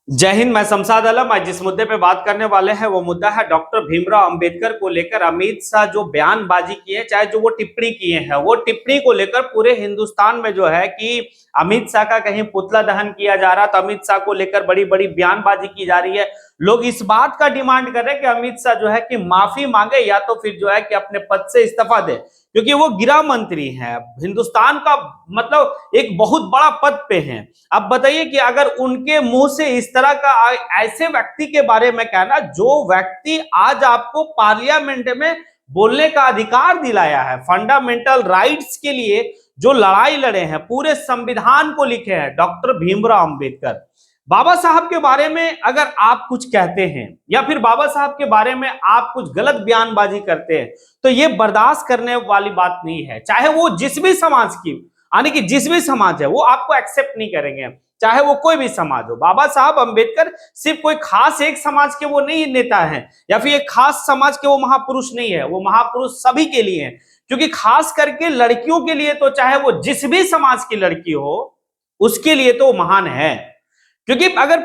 जय हिंद। मैं शमशाद आलम। आज जिस मुद्दे पे बात करने वाले हैं वो मुद्दा है डॉक्टर भीमराव अंबेडकर को लेकर अमित शाह जो बयानबाजी किए, चाहे जो वो टिप्पणी किए हैं, वो टिप्पणी को लेकर पूरे हिंदुस्तान में जो है कि अमित शाह का कहीं पुतला दहन किया जा रहा, तो अमित शाह को लेकर बड़ी बड़ी बयानबाजी की जा रही है। लोग इस बात का डिमांड कर रहे हैं कि अमित शाह जो है कि माफी मांगे या तो फिर जो है कि अपने पद से इस्तीफा दे, क्योंकि वो गृह मंत्री हैं, हिंदुस्तान का मतलब एक बहुत बड़ा पद पे हैं। अब बताइए कि अगर उनके मुंह से इस तरह का ऐसे व्यक्ति के बारे में कहना, जो व्यक्ति आज आपको पार्लियामेंट में बोलने का अधिकार दिलाया है, फंडामेंटल राइट्स के लिए जो लड़ाई लड़े हैं, पूरे संविधान को लिखे हैं डॉक्टर भीमराव अंबेडकर, बाबा साहब के बारे में अगर आप कुछ कहते हैं या फिर बाबा साहब के बारे में आप कुछ गलत बयानबाजी करते हैं, तो ये बर्दाश्त करने वाली बात नहीं है। चाहे वो जिस भी समाज की, यानी कि जिस भी समाज है, वो आपको एक्सेप्ट नहीं करेंगे, चाहे वो कोई भी समाज हो। बाबा साहब अंबेडकर सिर्फ कोई खास एक समाज के वो नहीं नेता हैं, या फिर एक खास समाज के वो महापुरुष नहीं है, वो महापुरुष सभी के लिए हैं। क्योंकि खास करके लड़कियों के लिए तो चाहे वो जिस भी समाज की लड़की हो, उसके लिए तो महान है। क्योंकि अगर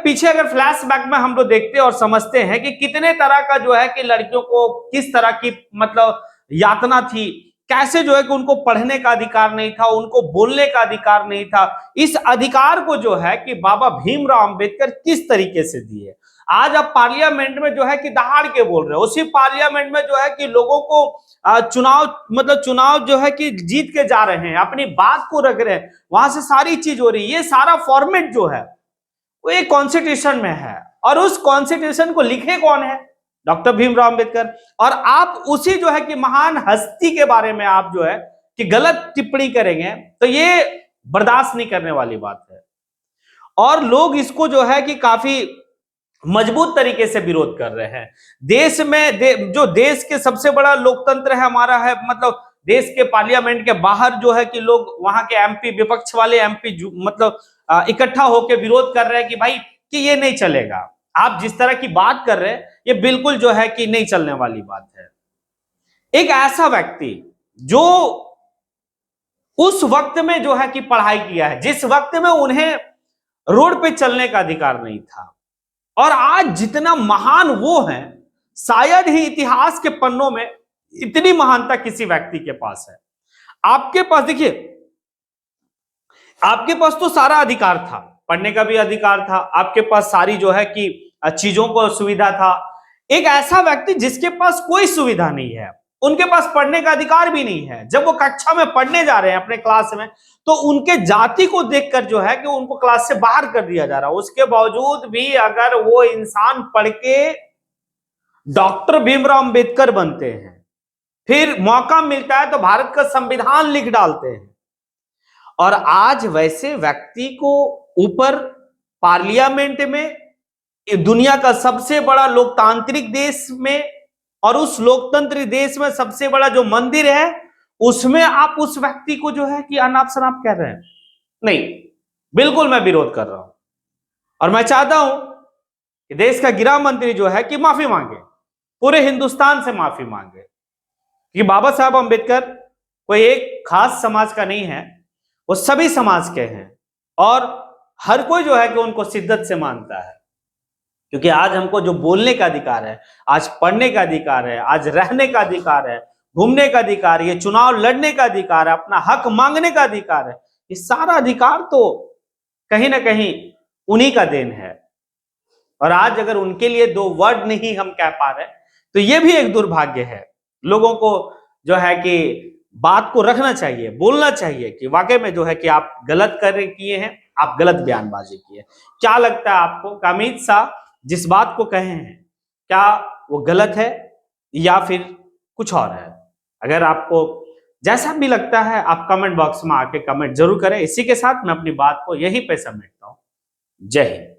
फ्लैशबैक में हम लोग देखते और समझते हैं कि कितने तरह का जो है कि लड़कियों को किस तरह की मतलब यातना थी, कैसे जो है कि उनको पढ़ने का अधिकार नहीं था, उनको बोलने का अधिकार नहीं था। इस अधिकार को जो है कि बाबा भीमराव अंबेडकर किस तरीके से दिए। आज आप पार्लियामेंट में जो है कि दहाड़ के बोल रहे हो, उसी पार्लियामेंट में जो है कि लोगों को चुनाव जो है कि जीत के जा रहे हैं, अपनी बात को रख रहे हैं, वहां से सारी चीज हो रही है। ये सारा फॉर्मेट जो है वो एक कॉन्स्टिट्यूशन में है, और उस कॉन्स्टिट्यूशन को लिखे कौन है? डॉक्टर भीमराव अंबेडकर। और आप उसी जो है कि महान हस्ती के बारे में आप जो है कि गलत टिप्पणी करेंगे, तो ये बर्दाश्त नहीं करने वाली बात है। और लोग इसको जो है कि काफी मजबूत तरीके से विरोध कर रहे हैं। देश में जो देश के सबसे बड़ा लोकतंत्र है हमारा है, मतलब देश के पार्लियामेंट के बाहर जो है कि लोग वहां के एमपी, विपक्ष वाले एमपी मतलब इकट्ठा होकर विरोध कर रहे हैं कि भाई कि ये नहीं चलेगा, आप जिस तरह की बात कर रहे हैं ये बिल्कुल जो है कि नहीं चलने वाली बात है। एक ऐसा व्यक्ति जो उस वक्त में जो है कि पढ़ाई किया है, जिस वक्त में उन्हें रोड पे चलने का अधिकार नहीं था, और आज जितना महान वो हैं, शायद ही इतिहास के पन्नों में इतनी महानता किसी व्यक्ति के पास है। आपके पास देखिए, आपके पास तो सारा अधिकार था, पढ़ने का भी अधिकार था, आपके पास सारी जो है कि चीजों को सुविधा था। एक ऐसा व्यक्ति जिसके पास कोई सुविधा नहीं है, उनके पास पढ़ने का अधिकार भी नहीं है, जब वो कक्षा में पढ़ने जा रहे हैं अपने क्लास में, तो उनके जाति को देखकर जो है कि उनको क्लास से बाहर कर दिया जा रहा है। उसके बावजूद भी अगर वो इंसान पढ़ के डॉक्टर भीमराव अंबेडकर बनते हैं, फिर मौका मिलता है तो भारत का संविधान लिख डालते हैं, और आज वैसे व्यक्ति को ऊपर पार्लियामेंट में, दुनिया का सबसे बड़ा लोकतांत्रिक देश में, और उस लोकतंत्र देश में सबसे बड़ा जो मंदिर है, उसमें आप उस व्यक्ति को जो है कि अनाप शनाप कह रहे हैं। नहीं, बिल्कुल मैं विरोध कर रहा हूं, और मैं चाहता हूं कि देश का गृह मंत्री जो है कि माफी मांगे, पूरे हिंदुस्तान से माफी मांगे, कि बाबा साहब अंबेडकर कोई एक खास समाज का नहीं है, वो सभी समाज के हैं, और हर कोई जो है कि उनको शिद्दत से मानता है। क्योंकि आज हमको जो बोलने का अधिकार है, आज पढ़ने का अधिकार है, आज रहने का अधिकार है, घूमने का अधिकार है, चुनाव लड़ने का अधिकार है, अपना हक मांगने का अधिकार है, ये सारा अधिकार तो कहीं ना कहीं उन्हीं का देन है। और आज अगर उनके लिए दो वर्ड नहीं हम कह पा रहे, तो ये भी एक दुर्भाग्य है। लोगों को जो है कि बात को रखना चाहिए, बोलना चाहिए कि वाकई में जो है कि आप गलत किए हैं, आप गलत बयानबाजी किए। क्या लगता है आपको, अमित शाह जिस बात को कहे हैं, क्या वो गलत है या फिर कुछ और है? अगर आपको जैसा भी लगता है, आप कमेंट बॉक्स में आके कमेंट जरूर करें। इसी के साथ मैं अपनी बात को यहीं पे समेटता हूं। जय हिंद।